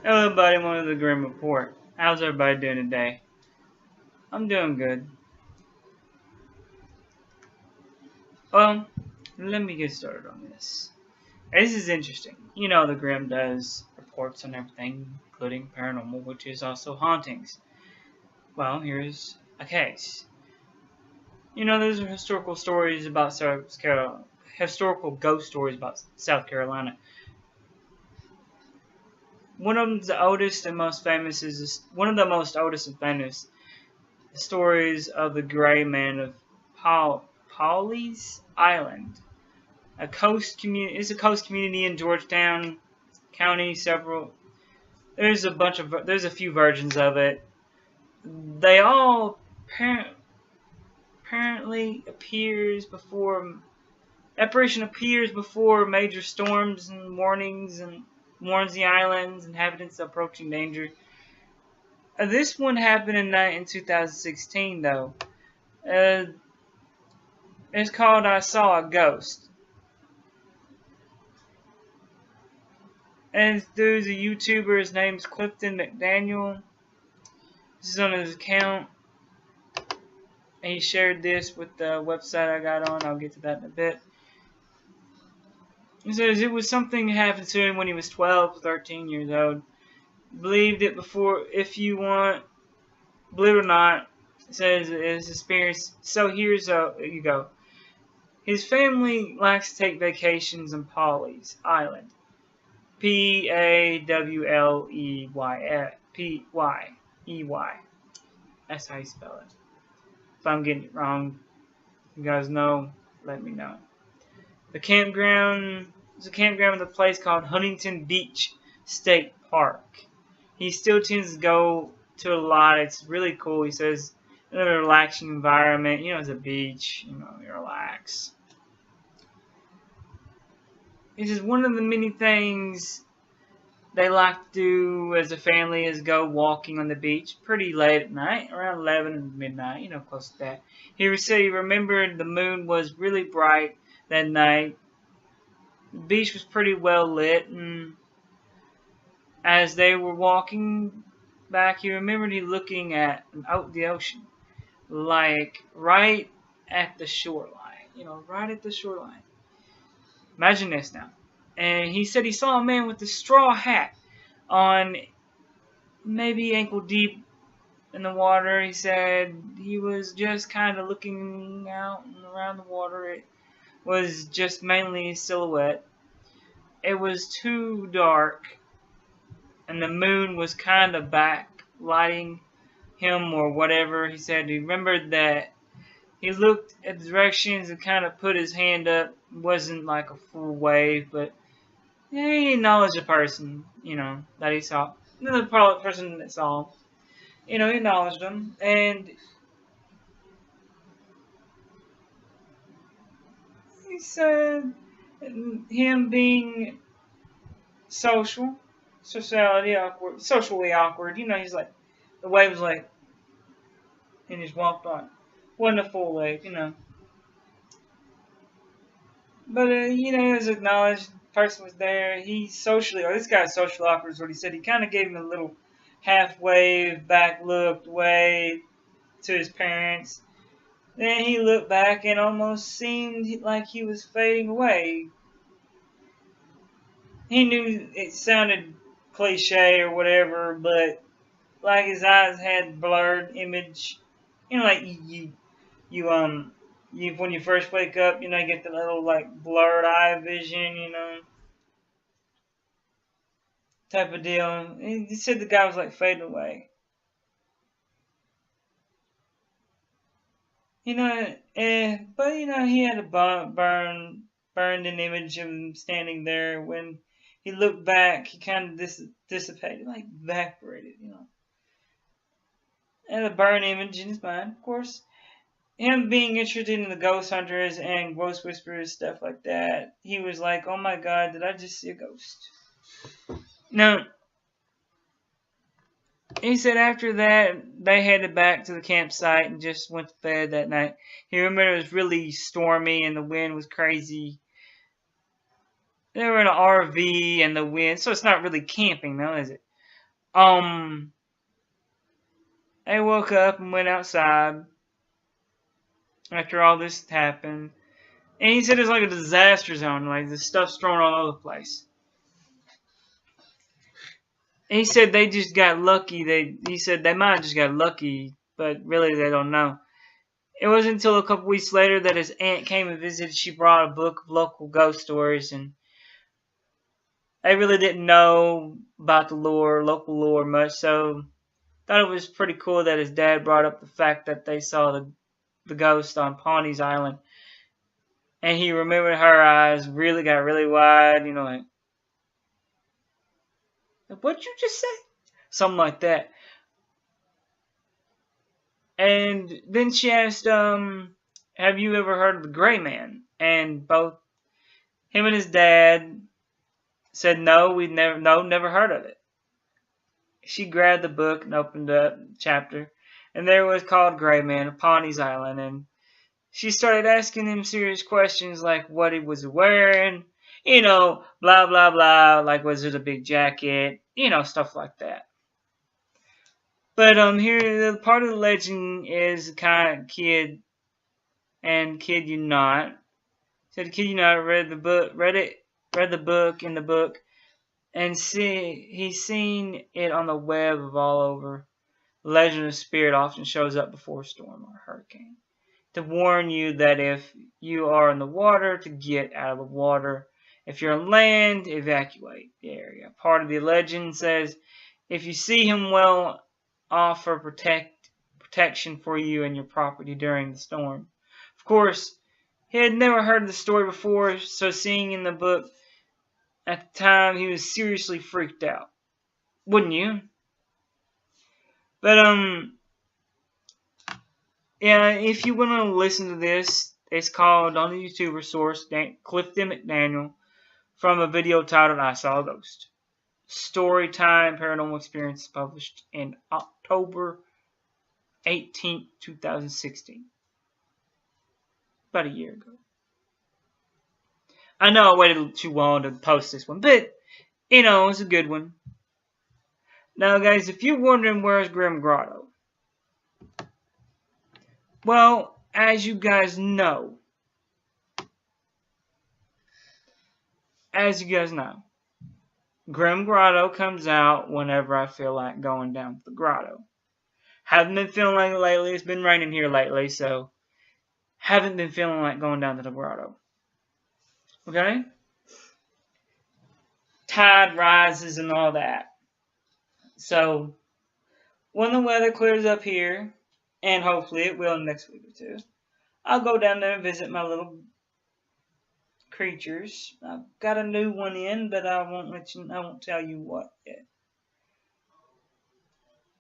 Hello everybody, I'm on the Grim Report. How's everybody doing today? I'm doing good. Well, let me get started on this. This is interesting. You know the Grim does reports on everything, including paranormal, which is also hauntings. Well, here's a case. You know, there's historical stories about South Carolina, historical ghost stories about South Carolina. One of the oldest and most famous is one of the most oldest and famous stories of the Grayman of Pawleys Island, a coast community. It's a coast community in Georgetown County. There's a few versions of it. They all apparently apparition appears before major storms and warnings, and warns the island's inhabitants of approaching danger. This one happened in 2016, though. It's called I Saw a Ghost. And there's a YouTuber, his name's Clifton McDaniel. This is on his account. And he shared this with the website I got on. I'll get to that in a bit. He says it was something that happened to him when he was 12, 13 years old. Believed it before, if you want, believe it or not. It says his experience. So you go. His family likes to take vacations on Pawleys Island. Pawleyey. That's how you spell it. If I'm getting it wrong, you guys know, let me know. The campground is a campground with a place called Huntington Beach State Park. He still tends to go to a lot. It's really cool. He says, in a relaxing environment. You know, it's a beach. You know, you relax. He says one of the many things they like to do as a family is go walking on the beach pretty late at night, around 11 midnight, you know, close to that. He said he remembered the moon was really bright that night. The beach was pretty well lit, and as they were walking back, he remembered looking at the ocean, like right at the shoreline, you know, right at the shoreline. Imagine this now. And he said he saw a man with a straw hat on, maybe ankle deep in the water. He said he was just kind of looking out and around the water. It was just mainly a silhouette. It was too dark, and the moon was kind of backlighting him or whatever. He said he remembered that he looked at the directions and kind of put his hand up. It wasn't like a full wave, but he acknowledged the person, you know, that he saw. The person that saw him, you know, he acknowledged him. And he said him being socially awkward, you know, he's like, the wave was like, and just walked on. Wasn't a full wave, you know. But, you know, he was acknowledged, the person was there. This guy's socially awkward is what he said. He kind of gave him a little half wave, back looked way to his parents. Then he looked back and almost seemed like he was fading away. He knew it sounded cliche or whatever, but like his eyes had blurred image. You know, like you when you first wake up, you know, you get the little like blurred eye vision, you know, type of deal. And he said the guy was like fading away. You know, but you know, he had a burned an image of him standing there. When he looked back, he kind of dissipated, like evaporated, you know. And a burned image in his mind, of course. Him being interested in the ghost hunters and ghost whisperers, stuff like that, he was like, oh my god, did I just see a ghost? Now, he said after that, they headed back to the campsite and just went to bed that night. He remembered it was really stormy and the wind was crazy. They were in an RV and the wind, so it's not really camping though, is it? They woke up and went outside after all this happened. And he said it's like a disaster zone, like the stuff's thrown all over the place. And he said they just got lucky. He said they might have just got lucky, but really they don't know. It wasn't until a couple weeks later that his aunt came and visited. She brought a book of local ghost stories, and they really didn't know about the local lore much, so thought it was pretty cool that his dad brought up the fact that they saw the ghost on Pawnee's Island. And he remembered her eyes really got really wide, like, what'd you just say? Something like that. And then she asked, have you ever heard of the Grayman? And both him and his dad said, no, never heard of it. She grabbed the book and opened up the chapter, and there it was called Grayman of Pawnee's Island. And she started asking him serious questions like what he was wearing, blah, blah, blah, like was it a big jacket, stuff like that. But here, the part of the legend is kind of kid you not. Said kid you not read the book in the book, and he's seen it on the web of all over. The legend of spirit often shows up before a storm or a hurricane to warn you that if you are in the water, to get out of the water. If you're on land, evacuate the area. Part of the legend says, if you see him, well, offer protection for you and your property during the storm. Of course, he had never heard the story before, so seeing in the book at the time, he was seriously freaked out. Wouldn't you? But, yeah, if you want to listen to this, it's called, on the YouTuber source, Clifton McDaniel, from a video titled I Saw a Ghost. Storytime Paranormal Experience, published in October 18th, 2016. About a year ago. I know I waited too long to post this one, but, it's a good one. Now, guys, if you're wondering where's Grim Grotto, well, as you guys know, Grim Grotto comes out whenever I feel like going down to the grotto. Haven't been feeling like it lately. It's been raining here lately, so haven't been feeling like going down to the grotto. Okay? Tide rises and all that. So, when the weather clears up here, and hopefully it will next week or two, I'll go down there and visit my little creatures. I've got a new one in, but I won't tell you what yet.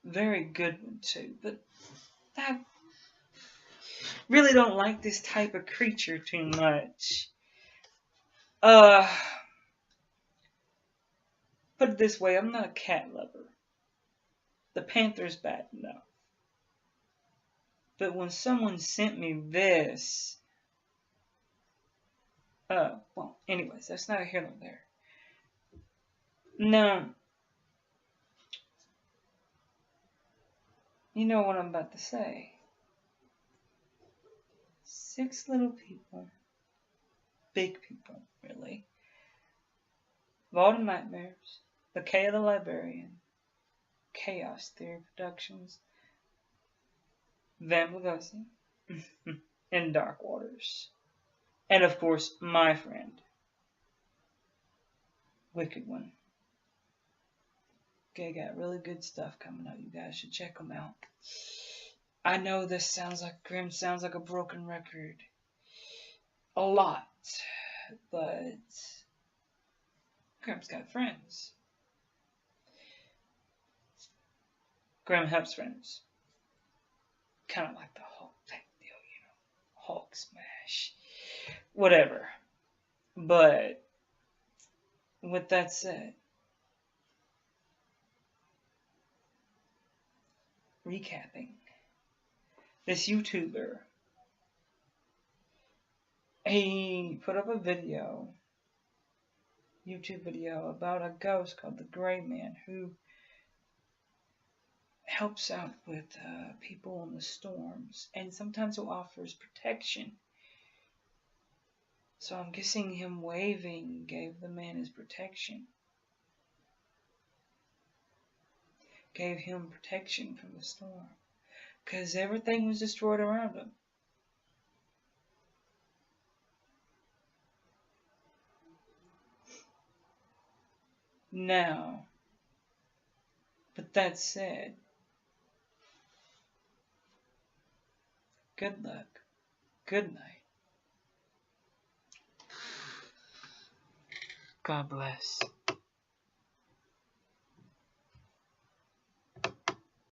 Very good one too, but I really don't like this type of creature too much. Put it this way, I'm not a cat lover. The panther's bad enough. But when someone sent me this, well, anyways, that's not here nor there. Now, you know what I'm about to say. 6 little people, big people, really. Of all the nightmares, the K of the Librarian, Chaos Theory Productions, Van Lugosi, and Dark Waters. And of course, my friend, Wicked One. Okay, got really good stuff coming out. You guys should check them out. I know this sounds like Grim, sounds like a broken record. A lot. But Grim's got friends. Grim helps friends. Kind of like the Hulk type deal, Hulk smash. Whatever. But with that said, recapping. This YouTuber, he put up a YouTube video about a ghost called the Grayman, who helps out with people in the storms, and sometimes who offers protection. So I'm guessing him waving gave the man his protection. Gave him protection from the storm. Because everything was destroyed around him. Now, but that said, good luck. Good night. God bless.